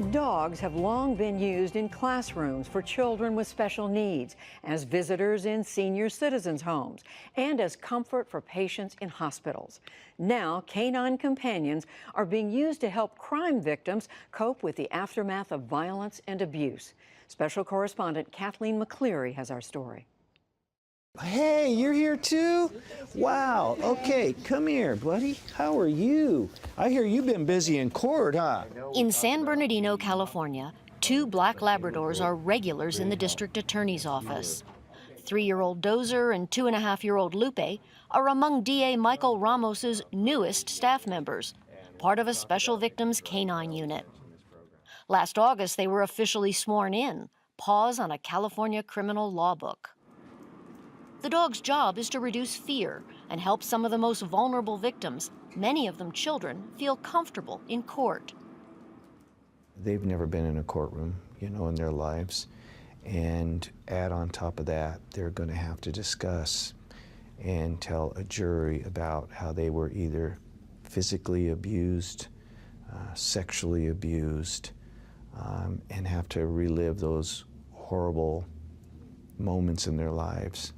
Dogs have long been used in classrooms for children with special needs, as visitors in senior citizens' homes, and as comfort for patients in hospitals. Now, canine companions are being used to help crime victims cope with the aftermath of violence and abuse. Special correspondent Kathleen McCleary has our story. Hey, you're here too? Wow, okay, come here, buddy. How are you? I hear you've been busy in court, huh? In San Bernardino, California, 2 black Labradors are regulars in the district attorney's office. 3-year-old Dozer and 2.5-year-old Lupe are among DA Michael Ramos's newest staff members, part of a special victims canine unit. Last August, they were officially sworn in, paws on a California criminal law book. The dog's job is to reduce fear and help some of the most vulnerable victims, many of them children, feel comfortable in court. They've never been in a courtroom, in their lives. And add on top of that, they're going to have to discuss and tell a jury about how they were either physically abused, sexually abused, and have to relive those horrible moments in their lives.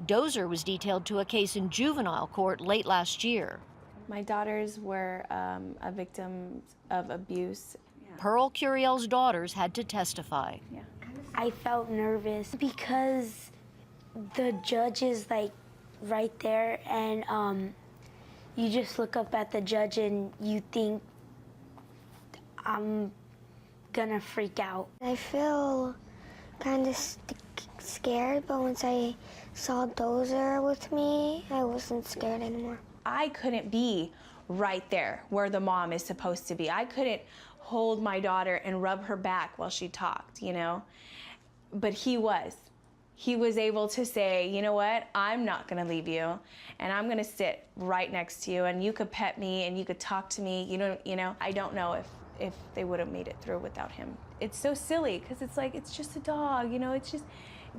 Dozer was detailed to a case in juvenile court late last year. My daughters were a victim of abuse. Pearl Curiel's daughters had to testify. I felt nervous because the judge is right there, and you just look up at the judge and you think, I'm gonna freak out. I feel kind of scared, but once I saw Dozer with me, I wasn't scared anymore. I couldn't be right there where the mom is supposed to be. I couldn't hold my daughter and rub her back while she talked, But he was. He was able to say, you know what, I'm not gonna leave you, and I'm gonna sit right next to you, and you could pet me, and you could talk to me, I don't know if they would have made it through without him. It's so silly, because it's just a dog,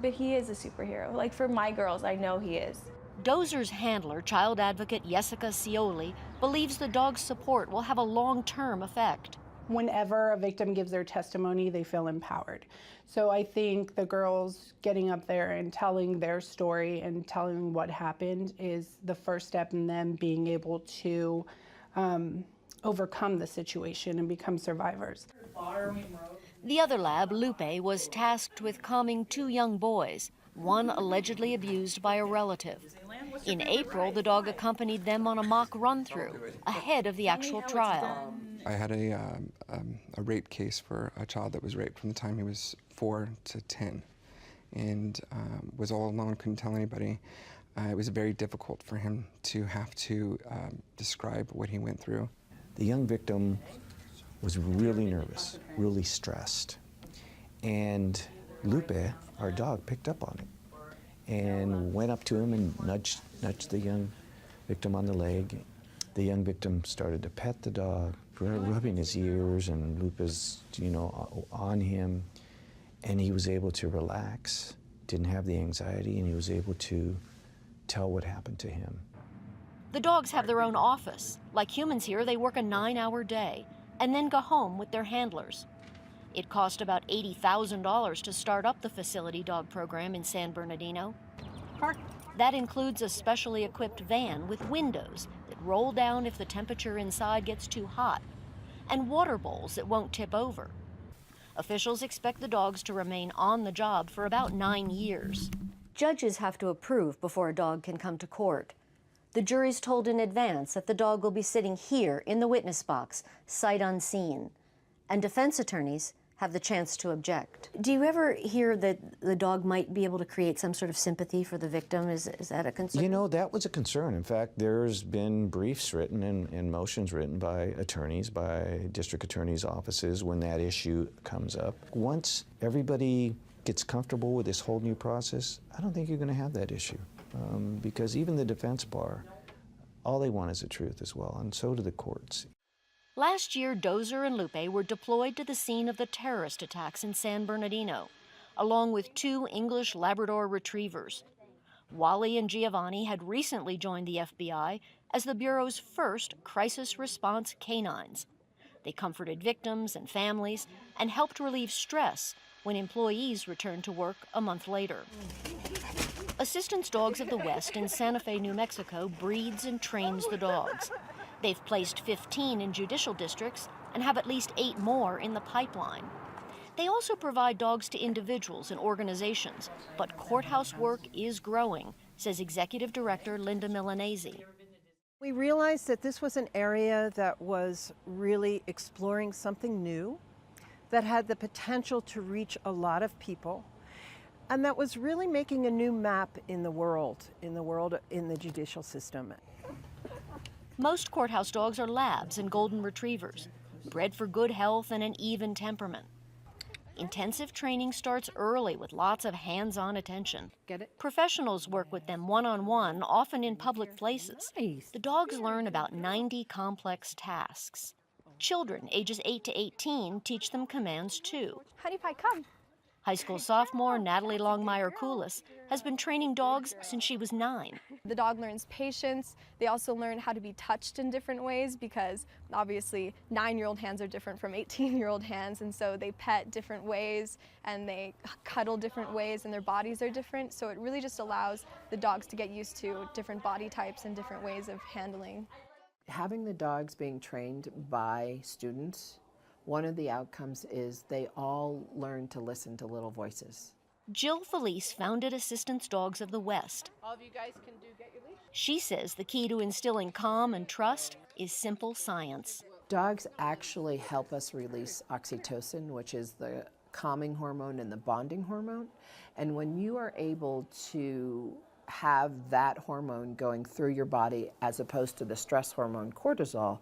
but he is a superhero. For my girls, I know he is. Dozer's handler, child advocate Jessica Scioli, believes the dog's support will have a long-term effect. Whenever a victim gives their testimony, they feel empowered. So I think the girls getting up there and telling their story and telling what happened is the first step in them being able to overcome the situation and become survivors. The other lab, Lupe, was tasked with calming 2 young boys, one allegedly abused by a relative. In April, the dog accompanied them on a mock run-through ahead of the actual trial. I had a rape case for a child that was raped from the time he was 4 to 10 and was all alone, couldn't tell anybody. It was very difficult for him to have to describe what he went through. The young victim was really nervous, really stressed. And Lupe, our dog, picked up on it and went up to him and nudged the young victim on the leg. The young victim started to pet the dog, rubbing his ears, and Lupe's, on him. And he was able to relax, didn't have the anxiety, and he was able to tell what happened to him. The dogs have their own office. Like humans here, they work a 9-hour day and then go home with their handlers. It cost about $80,000 to start up the facility dog program in San Bernardino. That includes a specially equipped van with windows that roll down if the temperature inside gets too hot, and water bowls that won't tip over. Officials expect the dogs to remain on the job for about 9 years. Judges have to approve before a dog can come to court. The jury's told in advance that the dog will be sitting here in the witness box, sight unseen, and defense attorneys have the chance to object. Do you ever hear that the dog might be able to create some sort of sympathy for the victim? Is that a concern? That was a concern. In fact, there's been briefs written and motions written by attorneys, by district attorneys' offices when that issue comes up. Once everybody gets comfortable with this whole new process, I don't think you're going to have that issue. Because even the defense bar, all they want is the truth as well, and so do the courts. Last year, Dozer and Lupe were deployed to the scene of the terrorist attacks in San Bernardino, along with 2 English Labrador retrievers. Wally and Giovanni had recently joined the FBI as the Bureau's first crisis response canines. They comforted victims and families and helped relieve stress when employees returned to work a month later. Assistance Dogs of the West in Santa Fe, New Mexico breeds and trains the dogs. They've placed 15 in judicial districts and have at least 8 more in the pipeline. They also provide dogs to individuals and organizations, but courthouse work is growing, says Executive Director Linda Milanese. We realized that this was an area that was really exploring something new, that had the potential to reach a lot of people, and that was really making a new map in the world in the judicial system. Most courthouse dogs are labs and golden retrievers, bred for good health and an even temperament. Intensive training starts early with lots of hands-on attention. Get it? Professionals work with them one-on-one, often in public places. The dogs learn about 90 complex tasks. Children ages 8 to 18 teach them commands too. Honey Pie, come. High school sophomore Natalie Longmire-Koulis has been training dogs since she was 9. The dog learns patience. They also learn how to be touched in different ways because obviously 9-year-old hands are different from 18-year-old hands, and so they pet different ways and they cuddle different ways and their bodies are different. So it really just allows the dogs to get used to different body types and different ways of handling. Having the dogs being trained by students, one of the outcomes is they all learn to listen to little voices. Jill Felice founded Assistance Dogs of the West. All of you guys can get your leash. She says the key to instilling calm and trust is simple science. Dogs actually help us release oxytocin, which is the calming hormone and the bonding hormone. And when you are able to have that hormone going through your body as opposed to the stress hormone cortisol,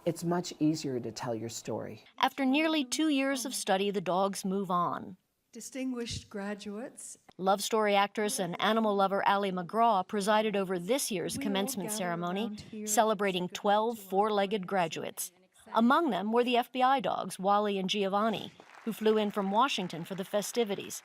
it's much easier to tell your story. After nearly 2 years of study, the dogs move on. Distinguished graduates. Love story actress and animal lover Ally McGraw presided over this year's commencement ceremony, celebrating 12 four-legged graduates. Among them were the FBI dogs, Wally and Giovanni, who flew in from Washington for the festivities,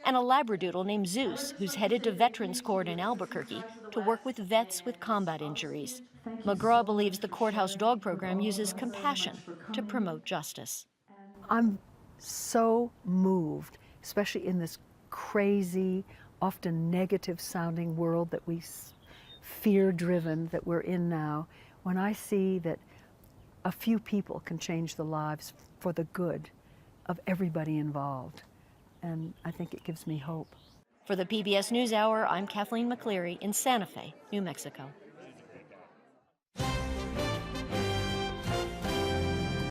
and a Labradoodle named Zeus, who's headed to Veterans Court in Albuquerque to work with vets with combat injuries. McGraw believes the courthouse dog program uses compassion to promote justice. I'm so moved, especially in this crazy, often negative-sounding world that we fear-driven that we're in now, when I see that a few people can change the lives for the good of everybody involved. And I think it gives me hope. For the PBS NewsHour, I'm Kathleen McCleary in Santa Fe, New Mexico.